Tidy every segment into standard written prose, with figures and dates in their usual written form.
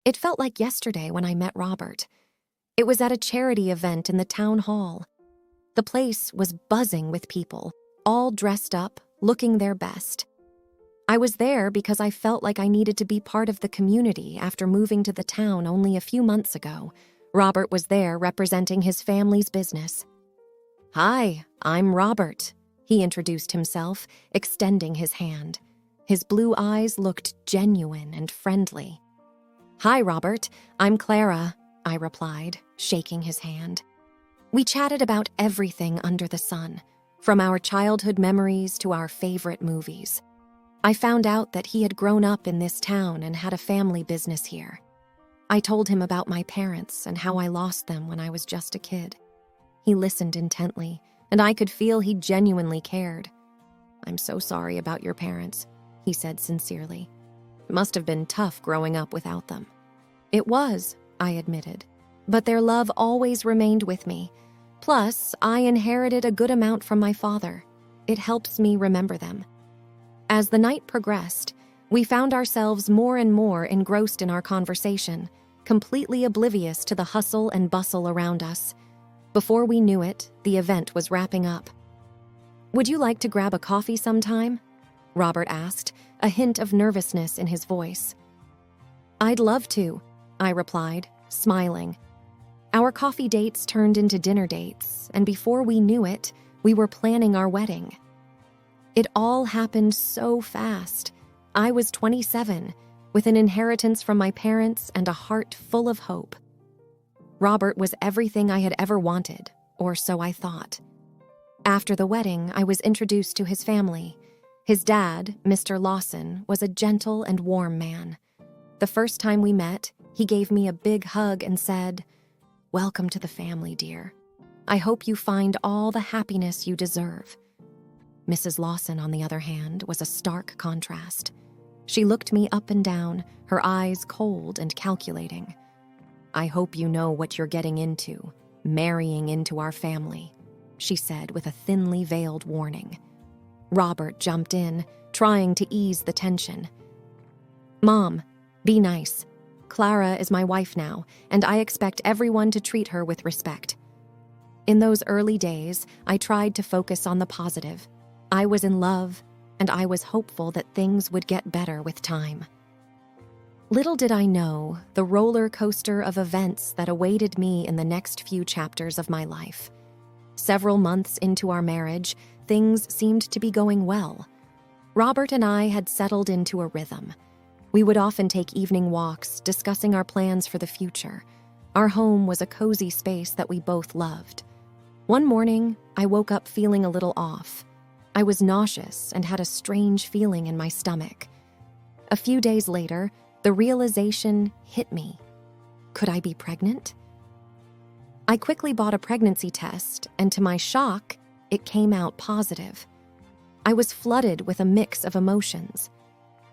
It felt like yesterday when I met Robert. It was at a charity event in the town hall. The place was buzzing with people, all dressed up, looking their best. I was there because I felt like I needed to be part of the community after moving to the town only a few months ago. Robert was there representing his family's business. "Hi, I'm Robert," he introduced himself, extending his hand. His blue eyes looked genuine and friendly. "Hi, Robert, I'm Clara," I replied, shaking his hand. We chatted about everything under the sun, from our childhood memories to our favorite movies. I found out that he had grown up in this town and had a family business here. I told him about my parents and how I lost them when I was just a kid. He listened intently, and I could feel he genuinely cared. "I'm so sorry about your parents," he said sincerely. "It must have been tough growing up without them." "It was," I admitted, "but their love always remained with me. Plus, I inherited a good amount from my father. It helps me remember them." As the night progressed, we found ourselves more and more engrossed in our conversation, completely oblivious to the hustle and bustle around us. Before we knew it, the event was wrapping up. "Would you like to grab a coffee sometime?" Robert asked, a hint of nervousness in his voice. "I'd love to," I replied, smiling. Our coffee dates turned into dinner dates, and before we knew it, we were planning our wedding. It all happened so fast. I was 27, with an inheritance from my parents and a heart full of hope. Robert was everything I had ever wanted, or so I thought. After the wedding, I was introduced to his family. His dad, Mr. Lawson, was a gentle and warm man. The first time we met, he gave me a big hug and said, "Welcome to the family, dear. I hope you find all the happiness you deserve." Mrs. Lawson, on the other hand, was a stark contrast. She looked me up and down, her eyes cold and calculating. "I hope you know what you're getting into, marrying into our family," she said with a thinly veiled warning. Robert jumped in, trying to ease the tension. "Mom, be nice. Clara is my wife now, and I expect everyone to treat her with respect." In those early days, I tried to focus on the positive. I was in love, and I was hopeful that things would get better with time. Little did I know the roller coaster of events that awaited me in the next few chapters of my life. Several months into our marriage, things seemed to be going well. Robert and I had settled into a rhythm. We would often take evening walks, discussing our plans for the future. Our home was a cozy space that we both loved. One morning, I woke up feeling a little off. I was nauseous and had a strange feeling in my stomach. A few days later, the realization hit me. Could I be pregnant? I quickly bought a pregnancy test, and to my shock, it came out positive. I was flooded with a mix of emotions.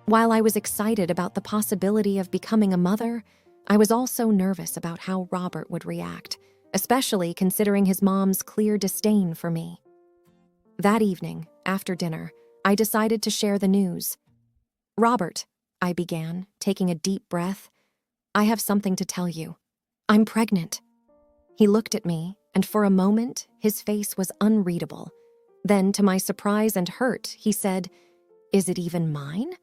While I was excited about the possibility of becoming a mother, I was also nervous about how Robert would react, especially considering his mom's clear disdain for me. That evening, after dinner, I decided to share the news. "Robert," I began, taking a deep breath, "I have something to tell you. I'm pregnant." He looked at me, and for a moment, his face was unreadable. Then, to my surprise and hurt, he said, "Is it even mine?"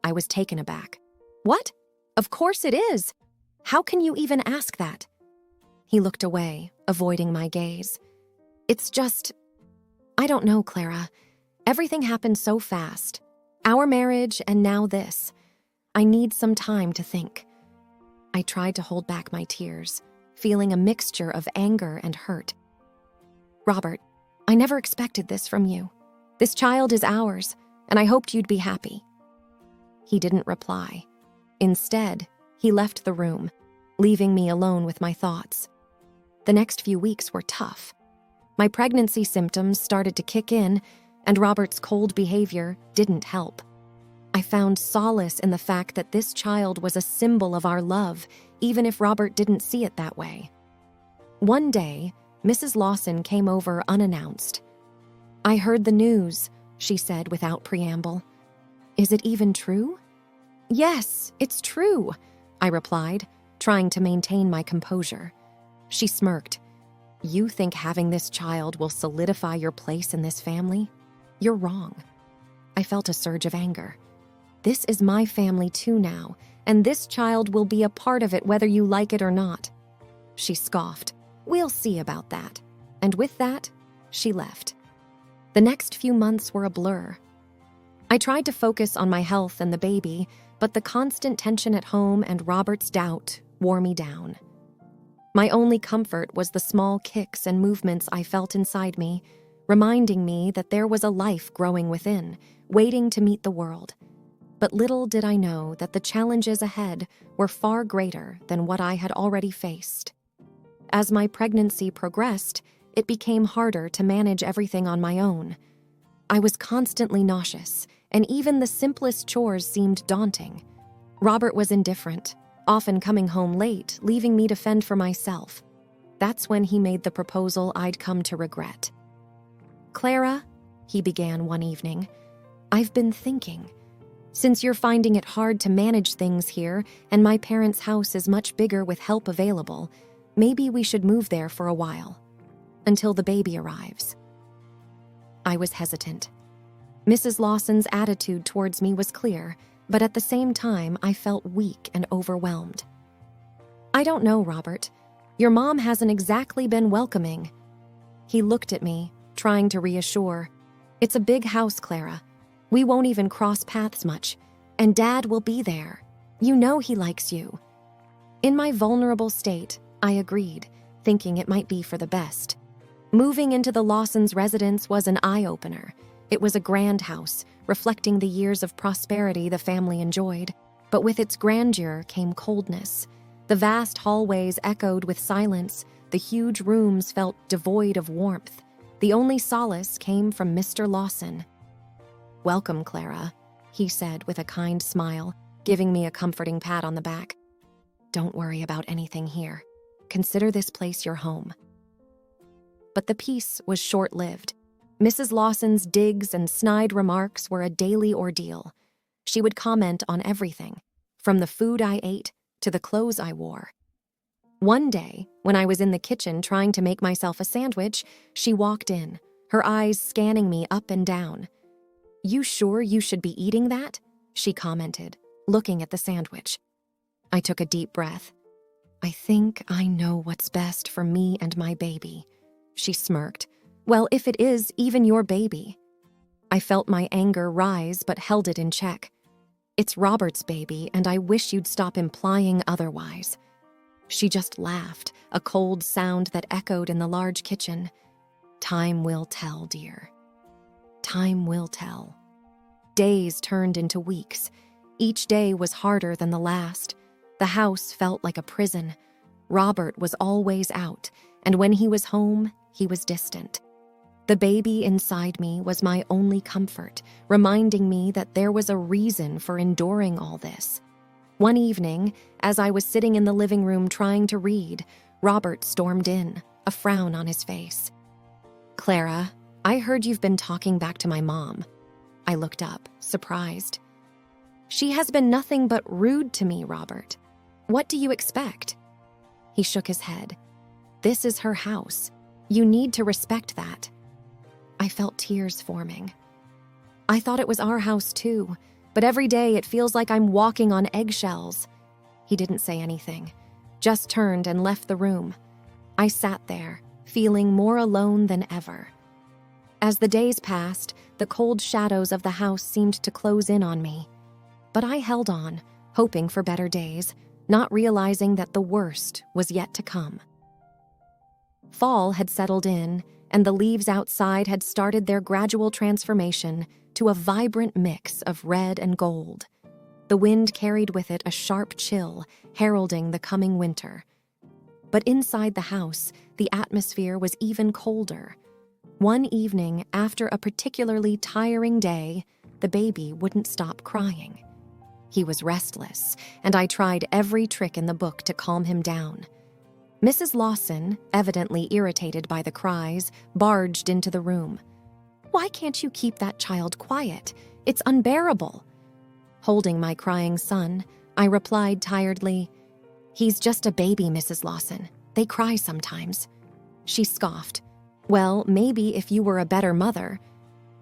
I was taken aback. "What? Of course it is. How can you even ask that?" He looked away, avoiding my gaze. "It's just... I don't know, Clara. Everything happened so fast. Our marriage and now this. I need some time to think." I tried to hold back my tears, feeling a mixture of anger and hurt. "Robert, I never expected this from you. This child is ours, and I hoped you'd be happy." He didn't reply. Instead, he left the room, leaving me alone with my thoughts. The next few weeks were tough. My pregnancy symptoms started to kick in, and Robert's cold behavior didn't help. I found solace in the fact that this child was a symbol of our love, even if Robert didn't see it that way. One day, Mrs. Lawson came over unannounced. "I heard the news," she said without preamble. "Is it even true?" "Yes, it's true. I replied, trying to maintain my composure. She smirked. You think having this child will solidify your place in this family? You're wrong. I felt a surge of anger. This is my family too now, and this child will be a part of it whether you like it or not. She scoffed. We'll see about that. And with that, she left. The next few months were a blur. I tried to focus on my health and the baby, but the constant tension at home and Robert's doubt wore me down. My only comfort was the small kicks and movements I felt inside me, reminding me that there was a life growing within, waiting to meet the world. But little did I know that the challenges ahead were far greater than what I had already faced. As my pregnancy progressed, it became harder to manage everything on my own. I was constantly nauseous, and even the simplest chores seemed daunting. Robert was indifferent, often coming home late, leaving me to fend for myself. That's when he made the proposal I'd come to regret. Clara, he began one evening, I've been thinking. Since you're finding it hard to manage things here, and my parents' house is much bigger with help available, maybe we should move there for a while, until the baby arrives. I was hesitant. Mrs. Lawson's attitude towards me was clear, but at the same time, I felt weak and overwhelmed. I don't know, Robert. Your mom hasn't exactly been welcoming. He looked at me, trying to reassure. It's a big house, Clara. We won't even cross paths much, and Dad will be there. You know he likes you. In my vulnerable state, I agreed, thinking it might be for the best. Moving into the Lawsons' residence was an eye-opener. It was a grand house, reflecting the years of prosperity the family enjoyed, but with its grandeur came coldness. The vast hallways echoed with silence, the huge rooms felt devoid of warmth. The only solace came from Mr. Lawson. Welcome, Clara, he said with a kind smile, giving me a comforting pat on the back. Don't worry about anything here. Consider this place your home. But the peace was short-lived. Mrs. Lawson's digs and snide remarks were a daily ordeal. She would comment on everything, from the food I ate to the clothes I wore. One day, when I was in the kitchen trying to make myself a sandwich, she walked in, her eyes scanning me up and down. You sure you should be eating that? She commented, looking at the sandwich. I took a deep breath. I think I know what's best for me and my baby. She smirked. Well, if it is even your baby. I felt my anger rise but held it in check. It's Robert's baby, and I wish you'd stop implying otherwise. She just laughed, a cold sound that echoed in the large kitchen. Time will tell, dear. Time will tell. Days turned into weeks. Each day was harder than the last. The house felt like a prison. Robert was always out, and when he was home, he was distant. The baby inside me was my only comfort, reminding me that there was a reason for enduring all this. One evening, as I was sitting in the living room trying to read, Robert stormed in, a frown on his face. Clara, I heard you've been talking back to my mom. I looked up, surprised. She has been nothing but rude to me, Robert. What do you expect? He shook his head. This is her house. You need to respect that. I felt tears forming. I thought it was our house too, but every day it feels like I'm walking on eggshells. He didn't say anything, just turned and left the room. I sat there, feeling more alone than ever. As the days passed, the cold shadows of the house seemed to close in on me. But I held on, hoping for better days, not realizing that the worst was yet to come. Fall had settled in, and the leaves outside had started their gradual transformation to a vibrant mix of red and gold. The wind carried with it a sharp chill, heralding the coming winter. But inside the house, the atmosphere was even colder. One evening, after a particularly tiring day, the baby wouldn't stop crying. He was restless, and I tried every trick in the book to calm him down. Mrs. Lawson, evidently irritated by the cries, barged into the room. Why can't you keep that child quiet? It's unbearable. Holding my crying son, I replied tiredly. "He's just a baby, Mrs. Lawson. They cry sometimes." She scoffed. "Well, maybe if you were a better mother."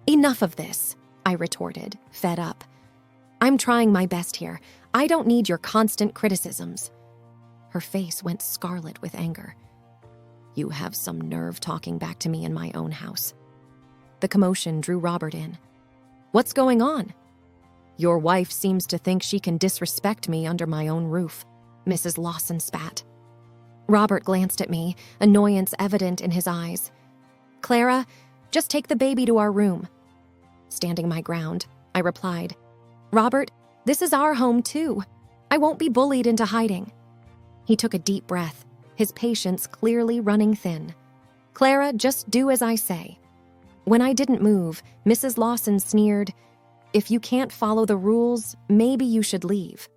"Enough of this," I retorted, fed up. "I'm trying my best here. I don't need your constant criticisms." Her face went scarlet with anger. "You have some nerve talking back to me in my own house." The commotion drew Robert in. "What's going on?" "Your wife seems to think she can disrespect me under my own roof," Mrs. Lawson spat. Robert glanced at me, annoyance evident in his eyes. "Clara, just take the baby to our room." Standing my ground, I replied, "Robert, this is our home too. I won't be bullied into hiding." He took a deep breath, his patience clearly running thin. "Clara, just do as I say." When I didn't move, Mrs. Lawson sneered, "If you can't follow the rules, maybe you should leave."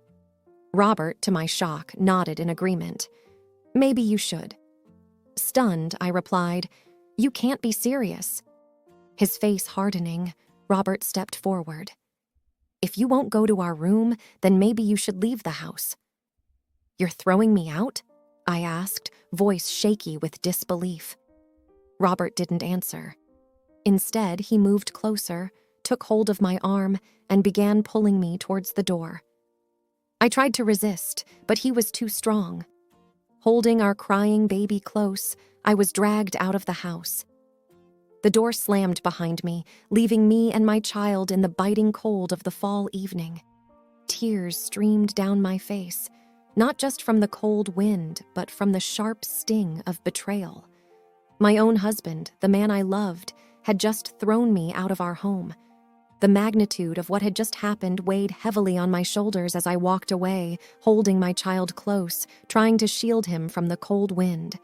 Robert, to my shock, nodded in agreement. "Maybe you should." Stunned, I replied, "You can't be serious." His face hardening, Robert stepped forward. "If you won't go to our room, then maybe you should leave the house." "You're throwing me out?" I asked, voice shaky with disbelief. Robert didn't answer. Instead, he moved closer, took hold of my arm, and began pulling me towards the door. I tried to resist, but he was too strong. Holding our crying baby close, I was dragged out of the house. The door slammed behind me, leaving me and my child in the biting cold of the fall evening. Tears streamed down my face, not just from the cold wind, but from the sharp sting of betrayal. My own husband, the man I loved, had just thrown me out of our home. The magnitude of what had just happened weighed heavily on my shoulders as I walked away, holding my child close, trying to shield him from the cold wind.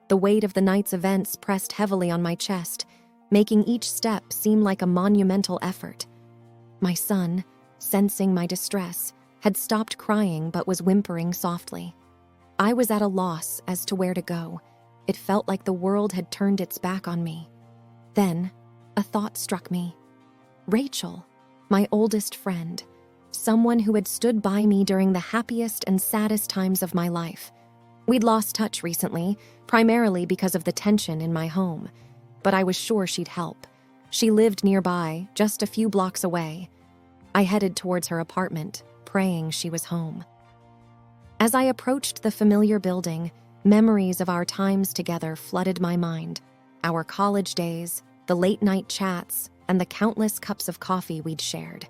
The weight of the night's events pressed heavily on my chest, making each step seem like a monumental effort. My son, sensing my distress, had stopped crying but was whimpering softly. I was at a loss as to where to go. It felt like the world had turned its back on me. Then, a thought struck me. Rachel, my oldest friend, someone who had stood by me during the happiest and saddest times of my life. We'd lost touch recently, primarily because of the tension in my home, but I was sure she'd help. She lived nearby, just a few blocks away. I headed towards her apartment, praying she was home. As I approached the familiar building, memories of our times together flooded my mind. Our college days, the late-night chats, and the countless cups of coffee we'd shared.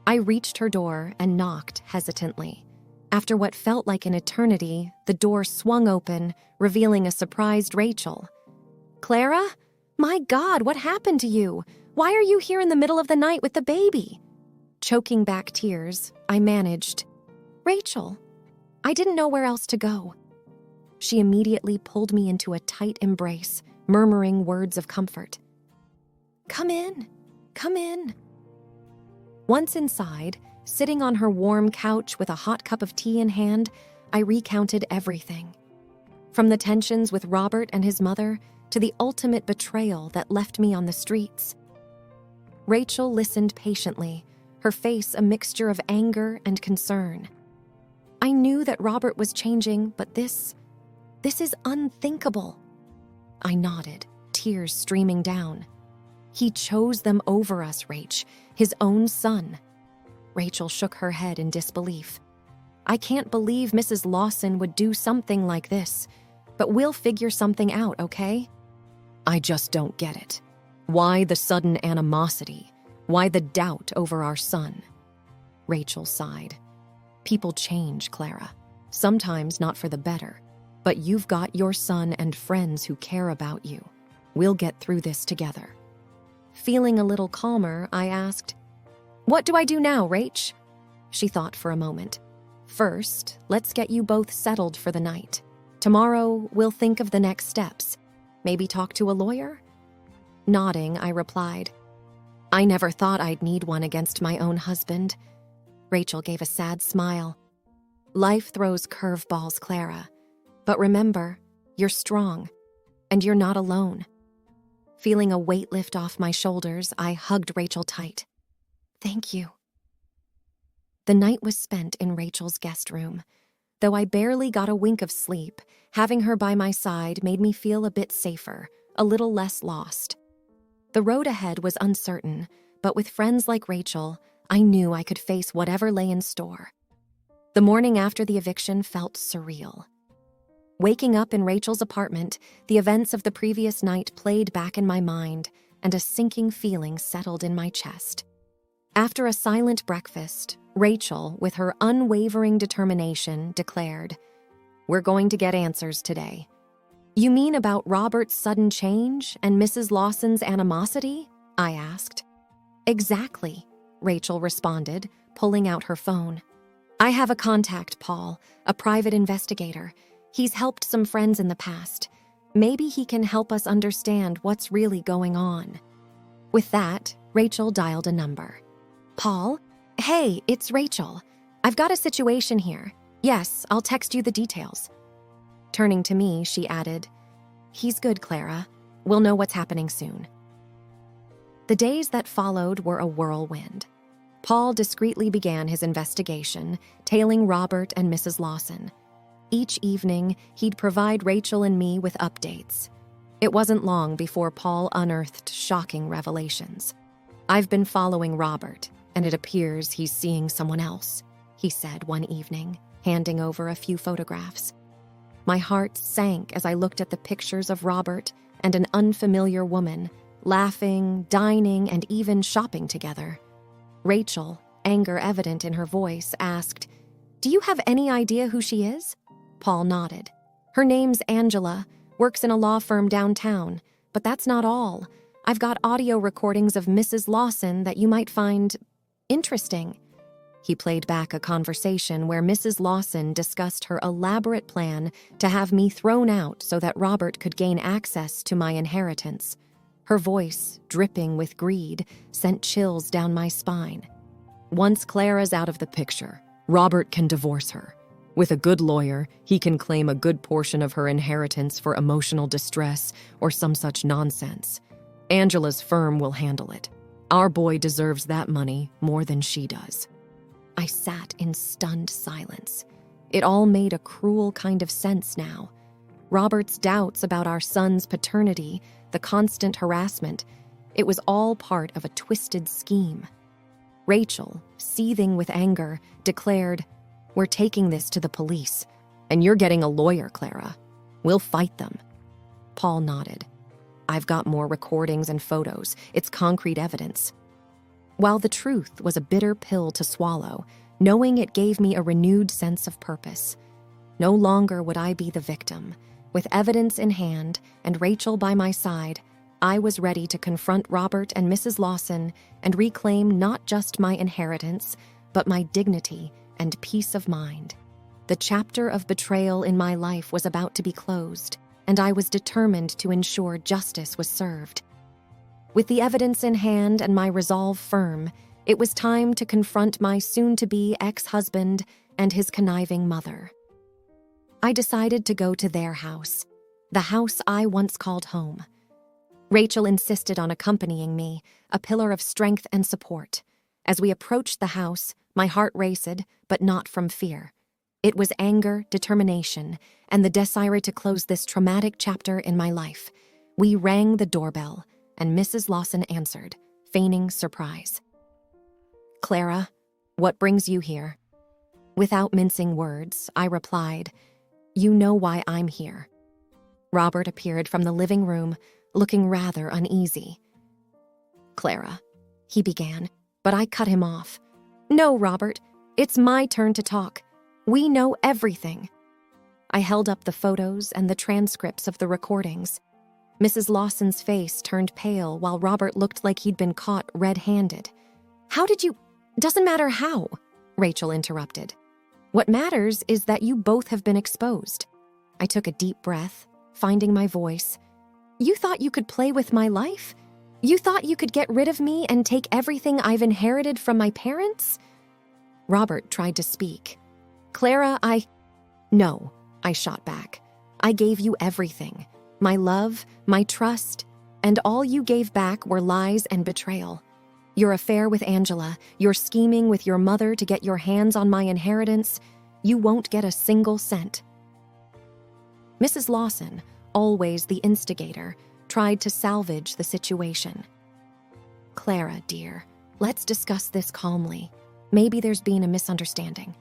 I reached her door and knocked hesitantly. After what felt like an eternity, the door swung open, revealing a surprised Rachel. "Clara? My God, what happened to you? Why are you here in the middle of the night with the baby?" Choking back tears, I managed, "Rachel, I didn't know where else to go." She immediately pulled me into a tight embrace, murmuring words of comfort. Come in. Once inside, sitting on her warm couch with a hot cup of tea in hand, I recounted everything. From the tensions with Robert and his mother to the ultimate betrayal that left me on the streets. Rachel listened patiently, her face a mixture of anger and concern. I knew that Robert was changing, but this is unthinkable. I nodded, tears streaming down. He chose them over us, Rach, his own son. Rachel shook her head in disbelief. I can't believe Mrs. Lawson would do something like this, but we'll figure something out, okay? I just don't get it. Why the sudden animosity? Why the doubt over our son? Rachel sighed. People change, Clara. Sometimes not for the better. But you've got your son and friends who care about you. We'll get through this together. Feeling a little calmer, I asked, "What do I do now, Rach?" She thought for a moment. "First, let's get you both settled for the night. Tomorrow, we'll think of the next steps. Maybe talk to a lawyer?" Nodding, I replied, "I never thought I'd need one against my own husband." Rachel gave a sad smile. "Life throws curveballs, Clara. But remember, you're strong, and you're not alone." Feeling a weight lift off my shoulders, I hugged Rachel tight. "Thank you." The night was spent in Rachel's guest room. Though I barely got a wink of sleep, having her by my side made me feel a bit safer, a little less lost. The road ahead was uncertain, but with friends like Rachel, I knew I could face whatever lay in store. The morning after the eviction felt surreal. Waking up in Rachel's apartment, the events of the previous night played back in my mind, and a sinking feeling settled in my chest. After a silent breakfast, Rachel, with her unwavering determination, declared, "We're going to get answers today." "You mean about Robert's sudden change and Mrs. Lawson's animosity?" I asked. "Exactly," Rachel responded, pulling out her phone. "I have a contact, Paul, a private investigator. He's helped some friends in the past. Maybe he can help us understand what's really going on." With that, Rachel dialed a number. "Paul? Hey, it's Rachel. I've got a situation here. Yes, I'll text you the details." Turning to me, she added, "He's good, Clara. We'll know what's happening soon." The days that followed were a whirlwind. Paul discreetly began his investigation, tailing Robert and Mrs. Lawson. Each evening, he'd provide Rachel and me with updates. It wasn't long before Paul unearthed shocking revelations. "I've been following Robert, and it appears he's seeing someone else," he said one evening, handing over a few photographs. My heart sank as I looked at the pictures of Robert and an unfamiliar woman, laughing, dining, and even shopping together. Rachel, anger evident in her voice, asked, "Do you have any idea who she is?" Paul nodded. "Her name's Angela, works in a law firm downtown, but that's not all. I've got audio recordings of Mrs. Lawson that you might find interesting." He played back a conversation where Mrs. Lawson discussed her elaborate plan to have me thrown out so that Robert could gain access to my inheritance. Her voice, dripping with greed, sent chills down my spine. "Once Clara's out of the picture, Robert can divorce her. With a good lawyer, he can claim a good portion of her inheritance for emotional distress or some such nonsense. Angela's firm will handle it. Our boy deserves that money more than she does." I sat in stunned silence. It all made a cruel kind of sense now. Robert's doubts about our son's paternity, the constant harassment, it was all part of a twisted scheme. Rachel, seething with anger, declared, "We're taking this to the police, and you're getting a lawyer, Clara. We'll fight them." Paul nodded. "I've got more recordings and photos. It's concrete evidence." While the truth was a bitter pill to swallow, knowing it gave me a renewed sense of purpose. No longer would I be the victim. With evidence in hand and Rachel by my side, I was ready to confront Robert and Mrs. Lawson and reclaim not just my inheritance, but my dignity and peace of mind. The chapter of betrayal in my life was about to be closed, and I was determined to ensure justice was served. With the evidence in hand and my resolve firm, it was time to confront my soon-to-be ex-husband and his conniving mother. I decided to go to their house, the house I once called home. Rachel insisted on accompanying me, a pillar of strength and support. As we approached the house, my heart raced, but not from fear. It was anger, determination, and the desire to close this traumatic chapter in my life. We rang the doorbell, and Mrs. Lawson answered, feigning surprise. "Clara, what brings you here?" Without mincing words, I replied, "You know why I'm here." Robert appeared from the living room, looking rather uneasy. "Clara," he began, but I cut him off. "No, Robert, it's my turn to talk. We know everything." I held up the photos and the transcripts of the recordings. Mrs. Lawson's face turned pale while Robert looked like he'd been caught red-handed. "How did you—" "Doesn't matter how," Rachel interrupted. "What matters is that you both have been exposed." I took a deep breath, finding my voice. "You thought you could play with my life? You thought you could get rid of me and take everything I've inherited from my parents?" Robert tried to speak. "Clara, No," I shot back. "I gave you everything. My love, my trust, and all you gave back were lies and betrayal. Your affair with Angela, your scheming with your mother to get your hands on my inheritance, you won't get a single cent." Mrs. Lawson, always the instigator, tried to salvage the situation. "Clara, dear, let's discuss this calmly. Maybe there's been a misunderstanding."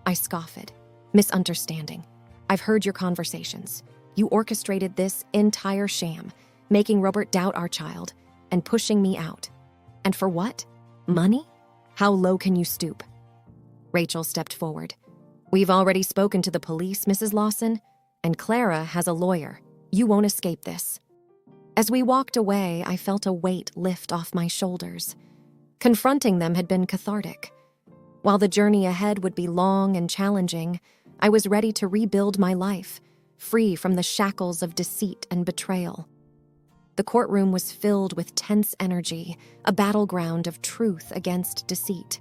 I scoffed. "Misunderstanding? I've heard your conversations. You orchestrated this entire sham, making Robert doubt our child and pushing me out. And for what? Money? How low can you stoop?" Rachel stepped forward. "We've already spoken to the police, Mrs. Lawson, and Clara has a lawyer. You won't escape this." As we walked away, I felt a weight lift off my shoulders. Confronting them had been cathartic. While the journey ahead would be long and challenging, I was ready to rebuild my life, free from the shackles of deceit and betrayal. The courtroom was filled with tense energy, a battleground of truth against deceit,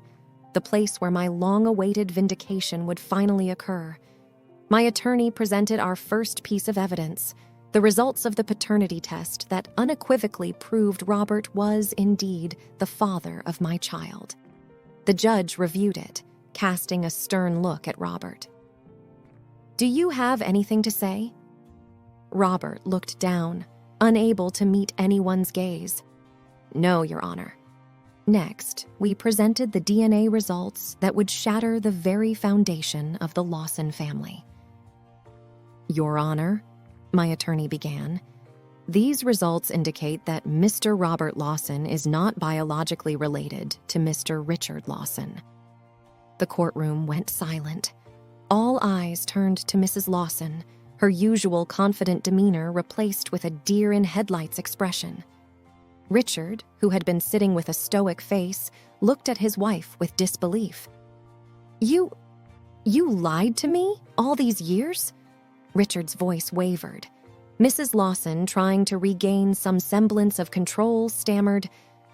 the place where my long-awaited vindication would finally occur. My attorney presented our first piece of evidence, the results of the paternity test that unequivocally proved Robert was indeed the father of my child. The judge reviewed it, casting a stern look at Robert. "Do you have anything to say?" Robert looked down, unable to meet anyone's gaze. "No, Your Honor." Next, we presented the DNA results that would shatter the very foundation of the Lawson family. "Your Honor," my attorney began, "these results indicate that Mr. Robert Lawson is not biologically related to Mr. Richard Lawson." The courtroom went silent. All eyes turned to Mrs. Lawson, her usual confident demeanor replaced with a deer-in-headlights expression. Richard, who had been sitting with a stoic face, looked at his wife with disbelief. You lied to me all these years?" Richard's voice wavered. Mrs. Lawson, trying to regain some semblance of control, stammered,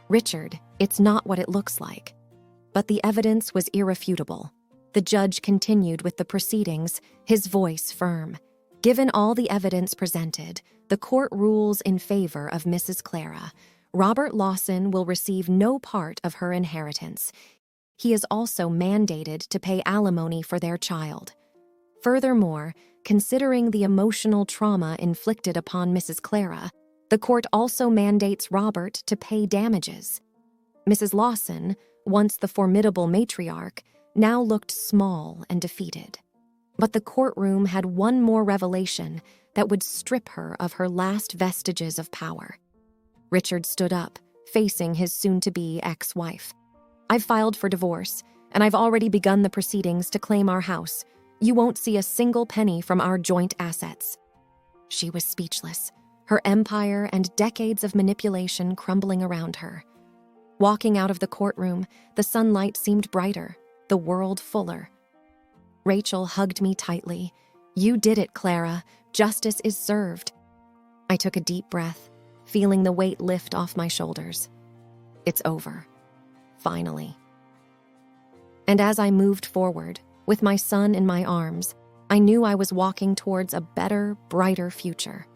"Richard, it's not what it looks like." But the evidence was irrefutable. The judge continued with the proceedings, his voice firm. Given all the evidence presented, the court rules in favor of Mrs. Clara. Robert Lawson will receive no part of her inheritance. He is also mandated to pay alimony for their child. Furthermore, considering the emotional trauma inflicted upon Mrs. Clara, the court also mandates Robert to pay damages. Mrs. Lawson, once the formidable matriarch, now looked small and defeated. But the courtroom had one more revelation that would strip her of her last vestiges of power. Richard stood up, facing his soon-to-be ex-wife. "I've filed for divorce, and I've already begun the proceedings to claim our house. You won't see a single penny from our joint assets." She was speechless, her empire and decades of manipulation crumbling around her. Walking out of the courtroom, the sunlight seemed brighter, the world fuller. Rachel hugged me tightly. "You did it, Clara. Justice is served." I took a deep breath, feeling the weight lift off my shoulders. It's over. Finally. And as I moved forward, with my son in my arms, I knew I was walking towards a better, brighter future.